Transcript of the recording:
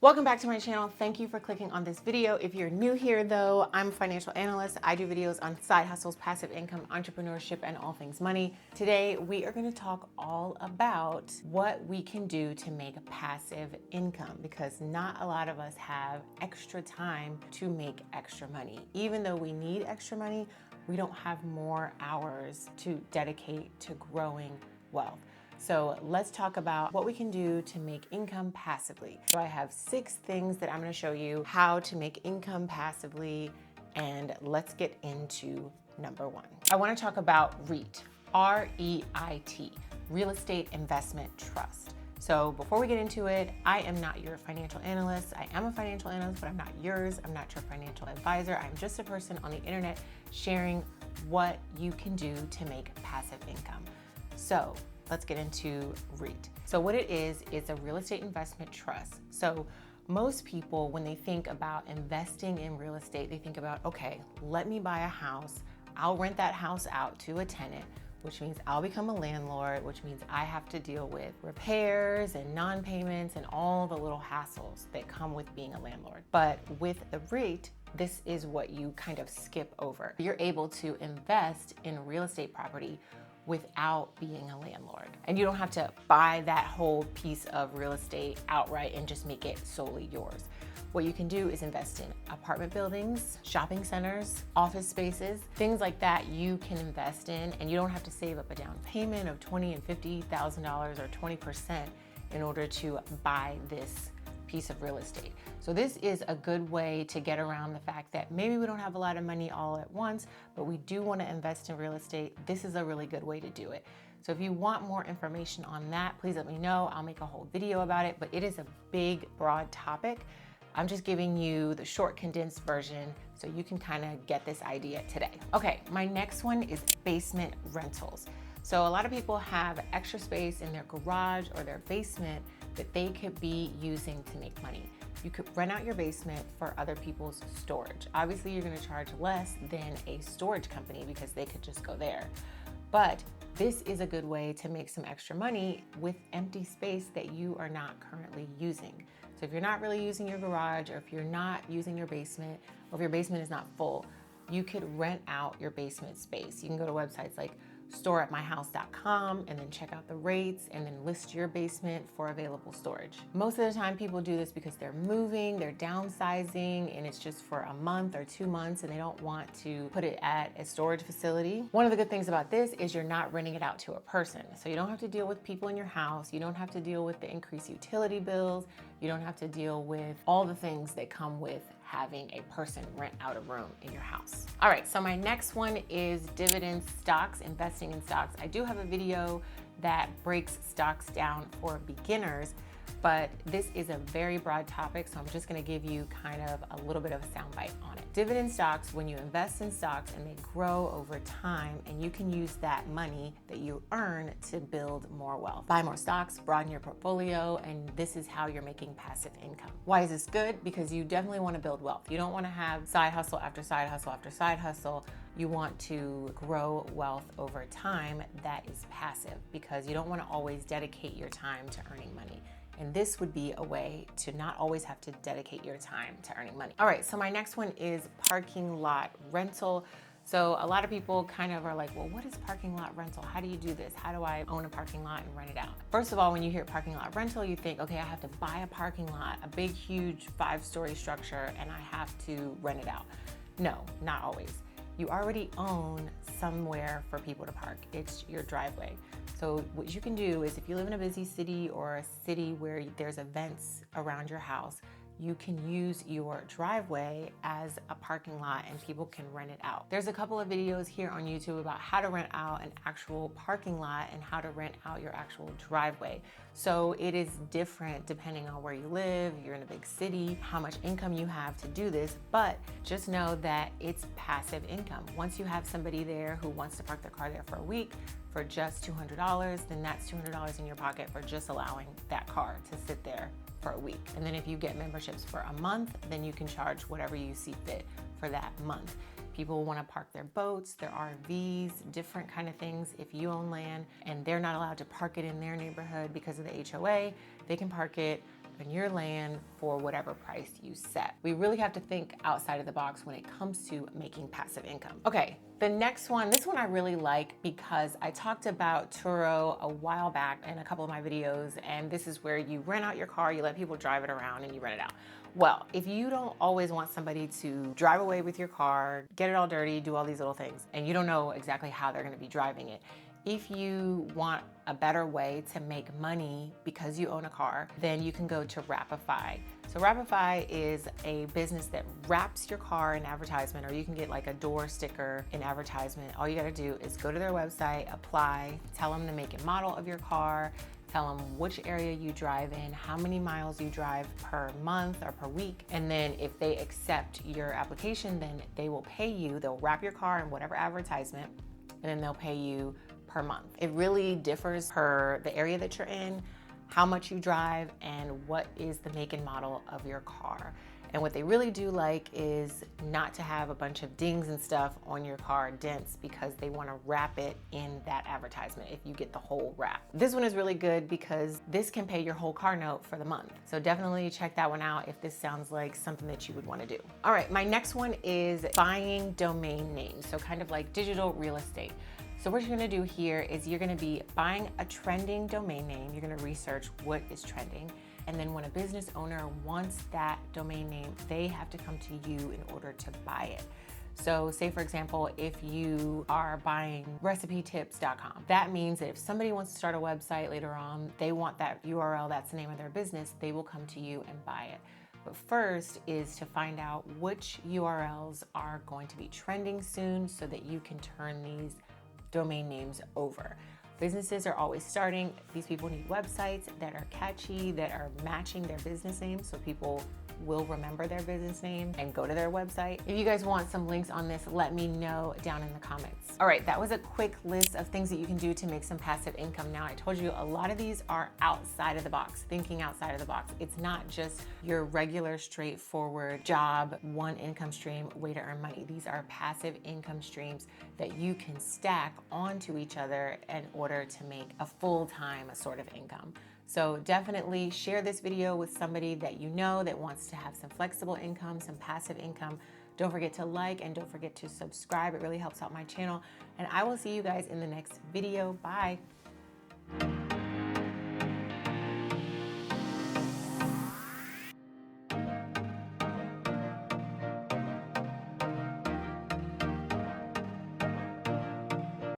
Welcome back to my channel. Thank you for clicking on this video. If you're new here though, I'm a financial analyst. I do videos on side hustles, passive income, entrepreneurship, and all things money. Today, we are going to talk all about what we can do to make passive income because not a lot of us have extra time to make extra money. Even though we need extra money, we don't have more hours to dedicate to growing wealth. So let's talk about what we can do to make income passively. So I have 6 things that I'm going to show you how to make income passively, and let's get into number 1. I want to talk about REIT, R-E-I-T, Real Estate Investment Trust. So before we get into it, I am not your financial analyst. I am a financial analyst, but I'm not yours. I'm not your financial advisor. I'm just a person on the internet sharing what you can do to make passive income. So let's get into REIT. So what it is a real estate investment trust. So most people, when they think about investing in real estate, they think about, okay, let me buy a house. I'll rent that house out to a tenant, which means I'll become a landlord, which means I have to deal with repairs and non-payments and all the little hassles that come with being a landlord. But with the REIT, this is what you kind of skip over. You're able to invest in real estate property without being a landlord. And you don't have to buy that whole piece of real estate outright and just make it solely yours. What you can do is invest in apartment buildings, shopping centers, office spaces, things like that you can invest in, and you don't have to save up a down payment of $20,000 and $50,000 or 20% in order to buy this piece of real estate. So this is a good way to get around the fact that maybe we don't have a lot of money all at once, but we do want to invest in real estate. This is a really good way to do it. So if you want more information on that, please let me know. I'll make a whole video about it, but it is a big, broad topic. I'm just giving you the short, condensed version so you can kind of get this idea today. Okay, my next one is basement rentals. So a lot of people have extra space in their garage or their basement that they could be using to make money. You could rent out your basement for other people's storage. Obviously, you're going to charge less than a storage company because they could just go there. But this is a good way to make some extra money with empty space that you are not currently using. So if you're not really using your garage, or if you're not using your basement, or if your basement is not full, you could rent out your basement space. You can go to websites like storeatmyhouse.com and then check out the rates and then list your basement for available storage. Most of the time people do this because they're moving, they're downsizing, and it's just for a month or 2 months and they don't want to put it at a storage facility. One of the good things about this is you're not renting it out to a person. So you don't have to deal with people in your house. You don't have to deal with the increased utility bills. You don't have to deal with all the things that come with having a person rent out a room in your house. All right, so my next one is dividend stocks, investing in stocks. I do have a video that breaks stocks down for beginners, but this is a very broad topic, so I'm just gonna give you kind of a little bit of a soundbite on it. Dividend stocks, when you invest in stocks and they grow over time, and you can use that money that you earn to build more wealth. Buy more stocks, broaden your portfolio, and this is how you're making passive income. Why is this good? Because you definitely wanna build wealth. You don't wanna have side hustle after side hustle after side hustle. You want to grow wealth over time that is passive because you don't wanna always dedicate your time to earning money. And this would be a way to not always have to dedicate your time to earning money. All right, so my next one is parking lot rental. So a lot of people kind of are like, well, what is parking lot rental? How do you do this? How do I own a parking lot and rent it out? First of all, when you hear parking lot rental, you think, okay, I have to buy a parking lot, a big, huge 5-story structure, and I have to rent it out. No, not always. You already own somewhere for people to park. It's your driveway. So what you can do is if you live in a busy city or a city where there's events around your house, you can use your driveway as a parking lot and people can rent it out. There's a couple of videos here on YouTube about how to rent out an actual parking lot and how to rent out your actual driveway. So it is different depending on where you live, you're in a big city, how much income you have to do this, but just know that it's passive income. Once you have somebody there who wants to park their car there for a week for just $200, then that's $200 in your pocket for just allowing that car to sit there for a week. And then if you get memberships for a month, then you can charge whatever you see fit for that month. People want to park their boats, their RVs, different kind of things. If you own land and they're not allowed to park it in their neighborhood because of the HOA, they can park it on your land for whatever price you set. We really have to think outside of the box when it comes to making passive income. Okay, the next one, this one I really like because I talked about Turo a while back in a couple of my videos, and this is where you rent out your car, you let people drive it around and you rent it out. Well, if you don't always want somebody to drive away with your car, get it all dirty, do all these little things, and you don't know exactly how they're gonna be driving it, if you want a better way to make money because you own a car, then you can go to Wrapify. So Wrapify is a business that wraps your car in advertisement, or you can get like a door sticker in advertisement. All you gotta do is go to their website, apply, tell them the make and model of your car, tell them which area you drive in, how many miles you drive per month or per week. And then if they accept your application, then they will pay you. They'll wrap your car in whatever advertisement, and then they'll pay you per month. It really differs per the area that you're in, how much you drive, and what is the make and model of your car. And what they really do like is not to have a bunch of dings and stuff on your car, dents, because they want to wrap it in that advertisement if you get the whole wrap. This one is really good because this can pay your whole car note for the month. So definitely check that one out if this sounds like something that you would want to do. All right, my next one is buying domain names. So kind of like digital real estate. So what you're gonna do here is you're gonna be buying a trending domain name. You're gonna research what is trending. And then when a business owner wants that domain name, they have to come to you in order to buy it. So say for example, if you are buying recipetips.com, that means that if somebody wants to start a website later on, they want that URL, that's the name of their business, they will come to you and buy it. But first is to find out which URLs are going to be trending soon so that you can turn these domain names over. Businesses are always starting. These people need websites that are catchy, that are matching their business name so people will remember their business name and go to their website. If you guys want some links on this, let me know down in the comments. All right, that was a quick list of things that you can do to make some passive income. Now, I told you a lot of these are outside of the box, thinking outside of the box. It's not just your regular, straightforward job, one income stream, way to earn money. These are passive income streams that you can stack onto each other in order to make a full-time sort of income. So definitely share this video with somebody that you know that wants to have some flexible income, some passive income. Don't forget to like and don't forget to subscribe. It really helps out my channel. And I will see you guys in the next video. Bye.